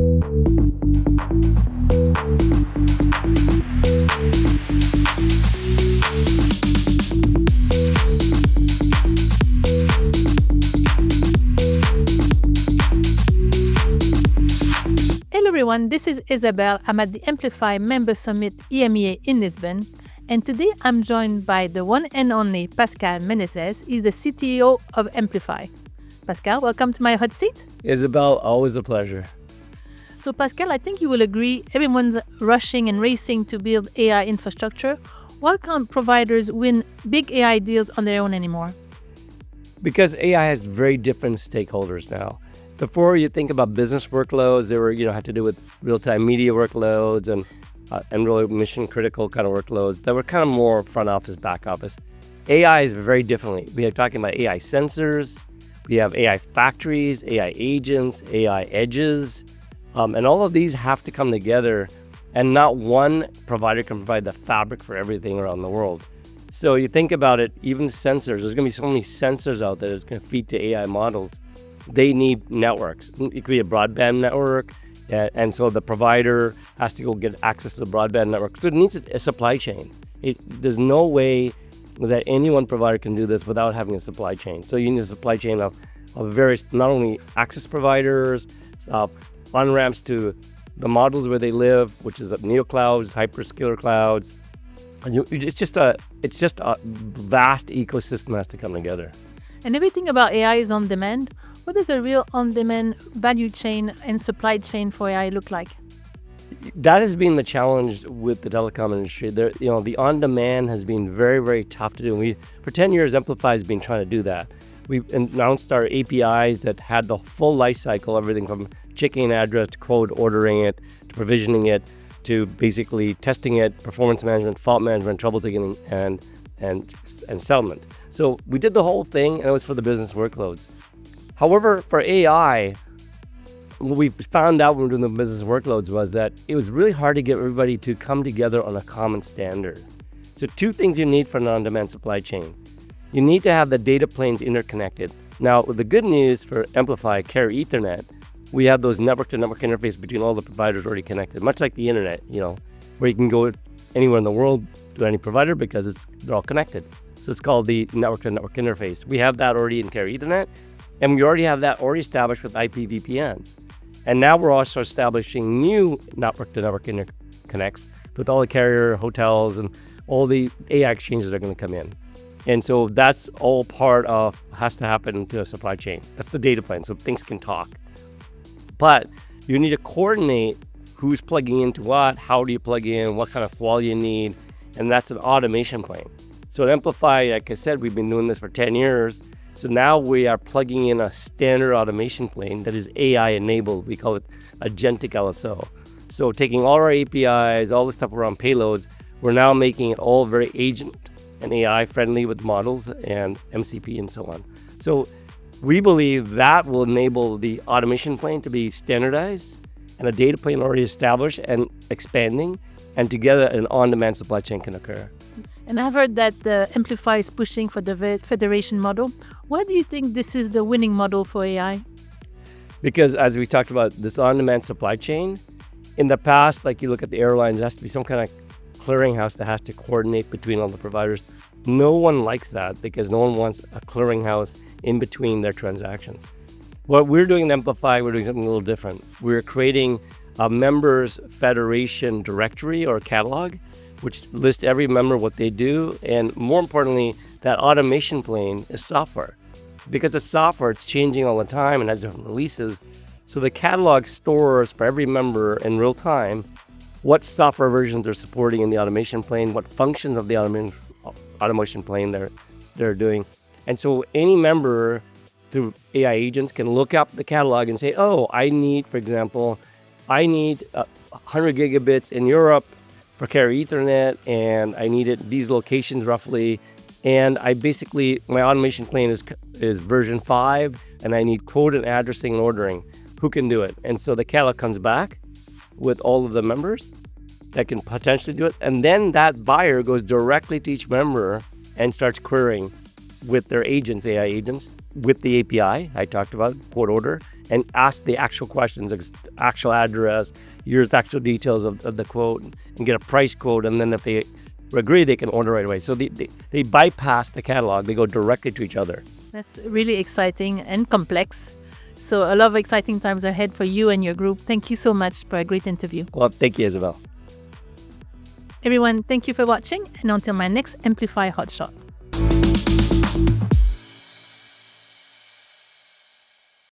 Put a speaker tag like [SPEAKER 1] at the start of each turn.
[SPEAKER 1] Hello everyone, this is Isabel. I'm at the Mplify Member Summit EMEA in Lisbon. And today I'm joined by the one and only Pascal Menezes. He's the CTO of Mplify. Pascal, welcome to my hot seat.
[SPEAKER 2] Isabel, always a pleasure.
[SPEAKER 1] So Pascal, I think you will agree everyone's rushing and racing to build AI infrastructure. Why can't providers win big AI deals on their own anymore?
[SPEAKER 2] Because AI has very different stakeholders now. Before you think about business workloads, they were, had to do with real-time media workloads and really mission-critical kind of workloads that were kind of more front office, back office. AI is very differently. We are talking about AI sensors, we have AI factories, AI agents, AI edges, and all of these have to come together, and not one provider can provide the fabric for everything around the world. So you think about it, even sensors, there's going to be so many sensors out there that's going to feed to AI models. They need networks. It could be a broadband network, and so the provider has to go get access to the broadband network. So it needs a supply chain. There's no way that any one provider can do this without having a supply chain. So you need a supply chain of various, not only access providers, on-ramps to the models where they live, which is neoclouds, hyperscaler clouds. It's just a vast ecosystem that has to come together.
[SPEAKER 1] And everything about AI is on demand. What does a real on-demand value chain and supply chain for AI look like?
[SPEAKER 2] That has been the challenge with the telecom industry. The on-demand has been very, very tough to do. For 10 years, Mplify has been trying to do that. We announced our APIs that had the full life cycle, everything from checking an address to code ordering it, to provisioning it, to basically testing it, performance management, fault management, troubleshooting, and settlement. So we did the whole thing, and it was for the business workloads. However, for AI, what we found out when we were doing the business workloads was that it was really hard to get everybody to come together on a common standard. So two things you need for an on-demand supply chain. You need to have the data planes interconnected. Now, the good news for Mplify Carrier Ethernet, we have those network-to-network interface between all the providers already connected, much like the internet, where you can go anywhere in the world to any provider because they're all connected. So it's called the network-to-network interface. We have that already in Carrier Ethernet, and we already have that already established with IP VPNs. And now we're also establishing new network-to-network interconnects with all the carrier hotels and all the AI exchanges that are going to come in. And so that's all part of, has to happen to a supply chain. That's the data plane, so things can talk. But you need to coordinate who's plugging into what, how do you plug in, what kind of wall you need, and that's an automation plane. So at Mplify, like I said, we've been doing this for 10 years. So now we are plugging in a standard automation plane that is AI enabled. We call it Agentic LSO. So taking all our APIs, all the stuff around payloads, we're now making it all very agent and AI friendly with models and MCP and so on. So we believe that will enable the automation plane to be standardized and a data plane already established and expanding, and together an on-demand supply chain can occur.
[SPEAKER 1] And I've heard that Mplify is pushing for the federation model. Why do you think this is the winning model for AI?
[SPEAKER 2] Because as we talked about this on-demand supply chain, in the past, like you look at the airlines, there has to be some kind of clearinghouse that has to coordinate between all the providers. No one likes that because no one wants a clearinghouse in between their transactions. What we're doing in Mplify, we're doing something a little different. We're creating a members federation directory or catalog, which lists every member, what they do, and more importantly, that automation plane is software. Because it's software, it's changing all the time and has different releases. So the catalog stores for every member in real time what software versions they're supporting in the automation plane, what functions of the automation plane they're doing. And so any member through AI agents can look up the catalog and say, oh, I need 100 gigabits in Europe for Carrier Ethernet, and I need it these locations roughly. And my automation plane is version 5, and I need quote and addressing and ordering. Who can do it? And so the catalog comes back with all of the members that can potentially do it. And then that buyer goes directly to each member and starts querying with their agents, AI agents, with the API I talked about, quote order, and ask the actual questions, like actual address, here's actual details of the quote, and get a price quote. And then if they agree, they can order right away. So they bypass the catalog. They go directly to each other.
[SPEAKER 1] That's really exciting and complex. So a lot of exciting times ahead for you and your group. Thank you so much for a great interview.
[SPEAKER 2] Well, thank you, Isabel.
[SPEAKER 1] Everyone, thank you for watching, and until my next Mplify Hotshot.